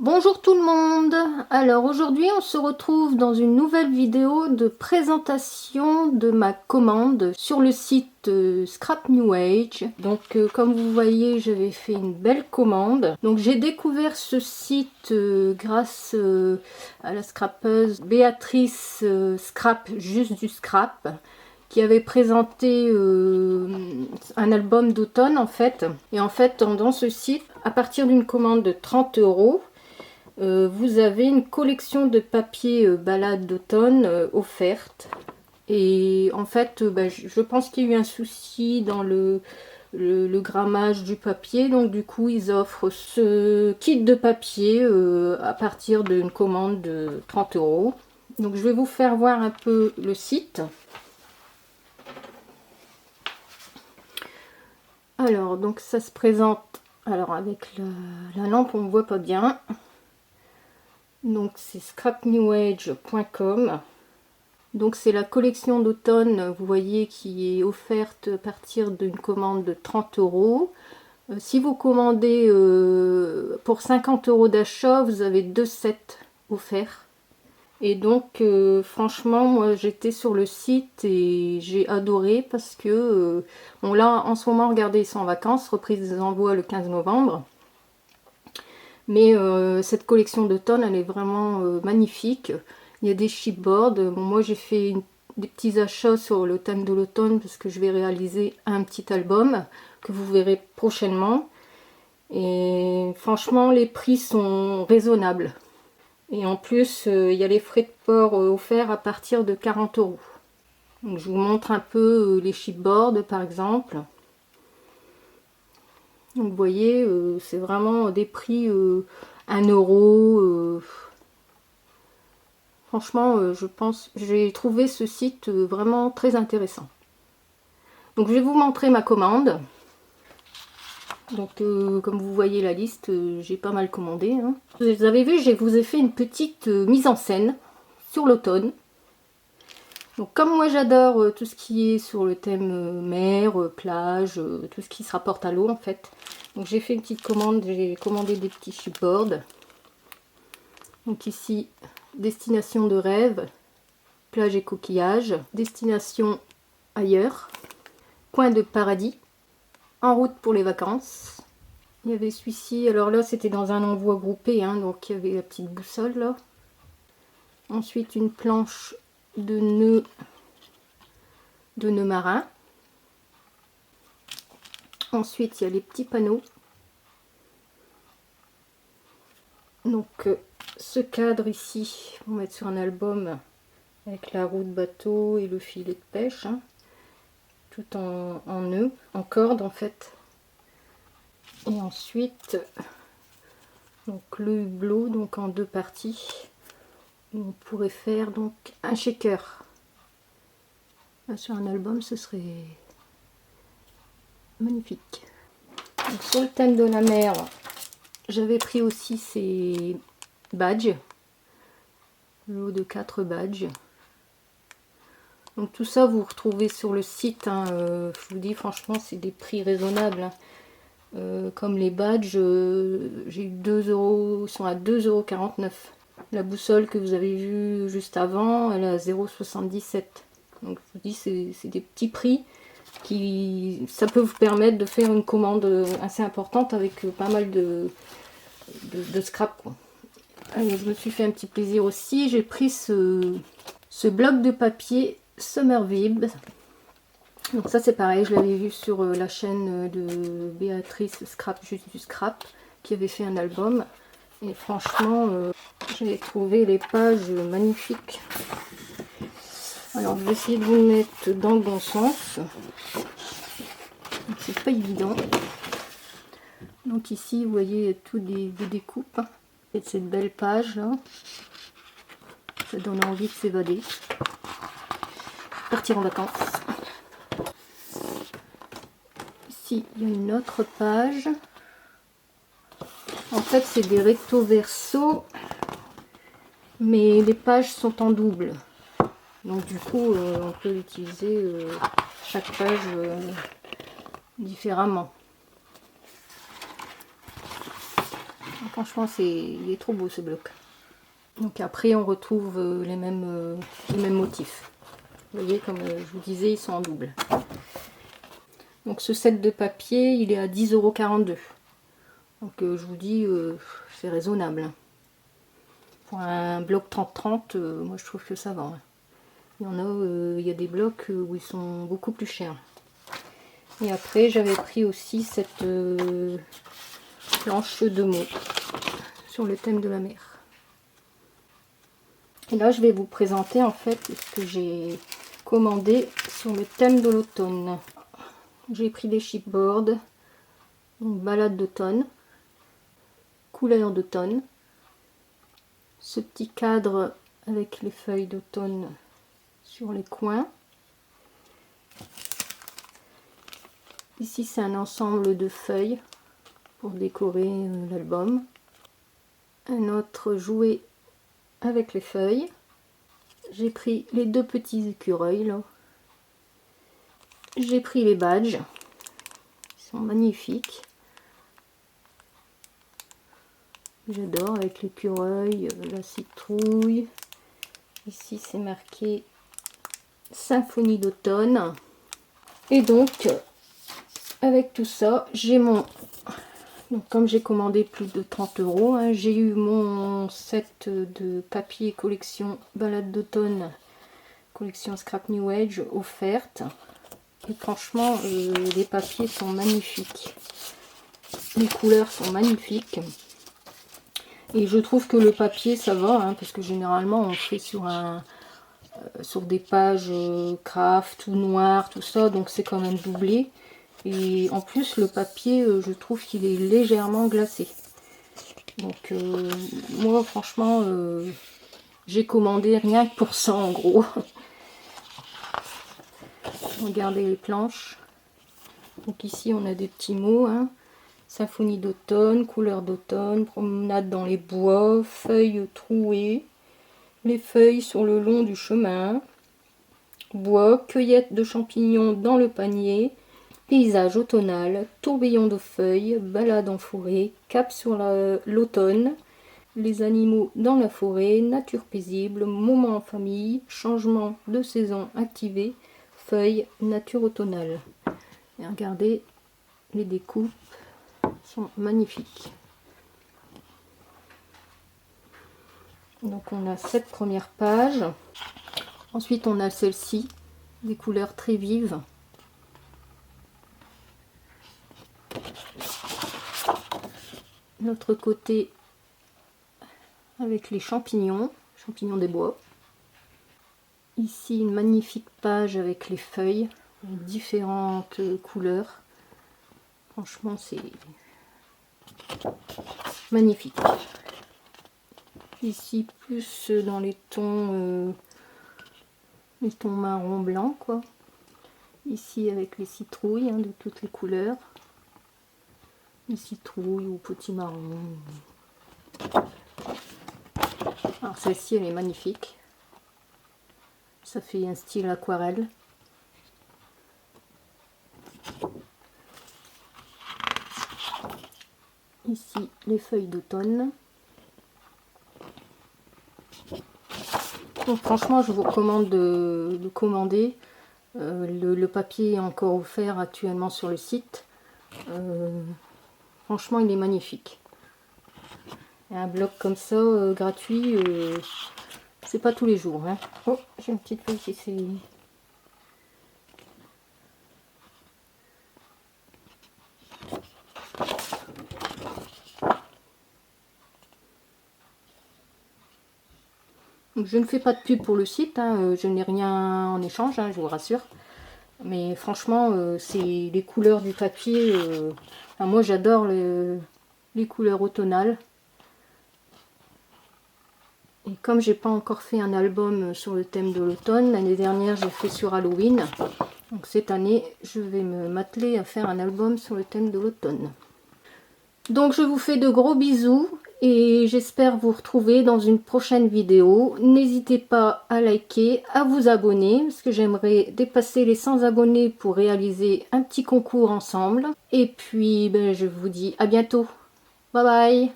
Bonjour tout le monde. Alors aujourd'hui on se retrouve dans une nouvelle vidéo de présentation de ma commande sur le site Scrap New Age. Donc comme vous voyez, j'avais fait une belle commande. Donc j'ai découvert ce site grâce à la scrapeuse Béatrice Scrap, juste du scrap, qui avait présenté un album d'automne en fait. Et en fait dans ce site, à partir d'une commande de 30 €, vous avez une collection de papiers balade d'automne offerte. Et en fait, je pense qu'il y a eu un souci dans le grammage du papier. Donc du coup, ils offrent ce kit de papier à partir d'une commande de 30 €. Donc je vais vous faire voir un peu le site. Alors, donc ça se présente. Alors avec la lampe, on ne voit pas bien. Donc c'est scrapnewage.com. Donc c'est la collection d'automne, vous voyez, qui est offerte à partir d'une commande de 30 €. Si vous commandez pour 50 € d'achat, vous avez 2 sets offerts. Et donc franchement, moi j'étais sur le site et j'ai adoré parce que là en ce moment, regardez, ils sont en vacances, reprise des envois le 15 novembre. Mais cette collection d'automne, elle est vraiment magnifique. Il y a des chipboards. Bon, moi, j'ai fait des petits achats sur le thème de l'automne parce que je vais réaliser un petit album que vous verrez prochainement. Et franchement, les prix sont raisonnables. Et en plus, il y a les frais de port offerts à partir de 40 €. Donc, je vous montre un peu les chipboards, par exemple. Donc vous voyez, c'est vraiment des prix 1 €. Franchement, je pense, j'ai trouvé ce site vraiment très intéressant. Donc je vais vous montrer ma commande. Donc comme vous voyez la liste, j'ai pas mal commandé. Hein. Vous avez vu, je vous ai fait une petite mise en scène sur l'automne. Donc comme moi j'adore tout ce qui est sur le thème mer, plage, tout ce qui se rapporte à l'eau en fait. Donc j'ai fait une petite commande, j'ai commandé des petits chipboards. Donc ici, destination de rêve, plage et coquillages, destination ailleurs, coin de paradis, en route pour les vacances. Il y avait celui-ci, alors là c'était dans un envoi groupé, hein, donc il y avait la petite boussole là. Ensuite une planche de nœuds marins. Ensuite il y a les petits panneaux. Donc ce cadre ici, on va mettre sur un album avec la roue de bateau et le filet de pêche, hein, tout en nœud, en corde en fait. Et ensuite, donc le hublot, donc en deux parties. On pourrait faire donc un shaker. Là, sur un album, ce serait magnifique. Donc, sur le thème de la mer, j'avais pris aussi ces badges, lot de 4 badges. Donc tout ça vous retrouvez sur le site, hein, je vous dis franchement c'est des prix raisonnables, hein. Comme les badges, j'ai eu 2 €, ils sont à 2,49 €. La boussole que vous avez vue juste avant, elle est à 0,77 €. Donc je vous dis c'est des petits prix qui ça peut vous permettre de faire une commande assez importante avec pas mal de scrap, quoi. Allez, je me suis fait un petit plaisir aussi, j'ai pris ce bloc de papier Summer Vibes. Donc ça c'est pareil, je l'avais vu sur la chaîne de Béatrice Scrap, juste du scrap, qui avait fait un album. Et franchement, j'ai trouvé les pages magnifiques. Alors je vais essayer de vous mettre dans le bon sens. C'est pas évident. Donc ici, vous voyez tout des découpes. Et cette belle page là. Ça donne envie de s'évader. Partir en vacances. Ici, il y a une autre page. En fait, c'est des recto verso, mais les pages sont en double. Donc du coup, on peut utiliser chaque page différemment. Franchement, il est trop beau ce bloc. Donc après, on retrouve les mêmes motifs. Vous voyez, comme je vous disais, ils sont en double. Donc ce set de papier, il est à 10,42 €. Donc je vous dis, c'est raisonnable. Pour un bloc 30-30, moi je trouve que ça va. Il y en a, il y a des blocs où ils sont beaucoup plus chers. Et après, j'avais pris aussi cette planche de mots sur le thème de la mer. Et là, je vais vous présenter en fait ce que j'ai commandé sur le thème de l'automne. J'ai pris des chipboards, donc balade d'automne, couleur d'automne, ce petit cadre avec les feuilles d'automne sur les coins. Ici, c'est un ensemble de feuilles pour décorer l'album. Un autre jouet avec les feuilles. J'ai pris les deux petits écureuils là. J'ai pris les badges. Ils sont magnifiques. J'adore avec l'écureuil, la citrouille. Ici, c'est marqué Symphonie d'automne. Et donc, avec tout ça, j'ai mon... Donc, comme j'ai commandé plus de 30 €, hein, j'ai eu mon set de papier collection balade d'automne, collection Scrap New Age offerte. Et franchement, les papiers sont magnifiques. Les couleurs sont magnifiques. Et je trouve que le papier, ça va, hein, parce que généralement, on fait sur des pages craft, tout noir, tout ça, donc c'est quand même doublé. Et en plus, le papier, je trouve qu'il est légèrement glacé. Donc, moi, franchement, j'ai commandé rien que pour ça, en gros. Regardez les planches. Donc ici, on a des petits mots. Hein. Symphonie d'automne, couleur d'automne, promenade dans les bois, feuilles trouées, les feuilles sur le long du chemin, bois, cueillette de champignons dans le panier, paysage automnal, tourbillon de feuilles, balade en forêt, cap sur l'automne, les animaux dans la forêt, nature paisible, moment en famille, changement de saison activé, feuilles, nature automnale. Et regardez, les découpes sont magnifiques. Donc on a cette première page. Ensuite on a celle-ci, des couleurs très vives. L'autre côté avec les champignons des bois. Ici une magnifique page avec les feuilles, différentes couleurs. Franchement c'est magnifique. Ici plus dans les tons marron blanc quoi. Ici avec les citrouilles de toutes les couleurs. Les citrouilles ou petits marron. Alors celle-ci elle est magnifique. Ça fait un style aquarelle. Ici les feuilles d'automne. Donc franchement je vous recommande de commander. Le papier est encore offert actuellement sur le site. Franchement il est magnifique. Et un bloc comme ça gratuit, c'est pas tous les jours. Hein. Oh, j'ai une petite feuille ici. Donc, je ne fais pas de pub pour le site, hein, je n'ai rien en échange, hein, je vous rassure. Mais franchement, c'est les couleurs du papier. Enfin, moi j'adore les couleurs automnales. Et comme j'ai pas encore fait un album sur le thème de l'automne, l'année dernière j'ai fait sur Halloween. Donc cette année, je vais m'atteler à faire un album sur le thème de l'automne. Donc je vous fais de gros bisous et j'espère vous retrouver dans une prochaine vidéo. N'hésitez pas à liker, à vous abonner parce que j'aimerais dépasser les 100 abonnés pour réaliser un petit concours ensemble. Et puis je vous dis à bientôt. Bye bye.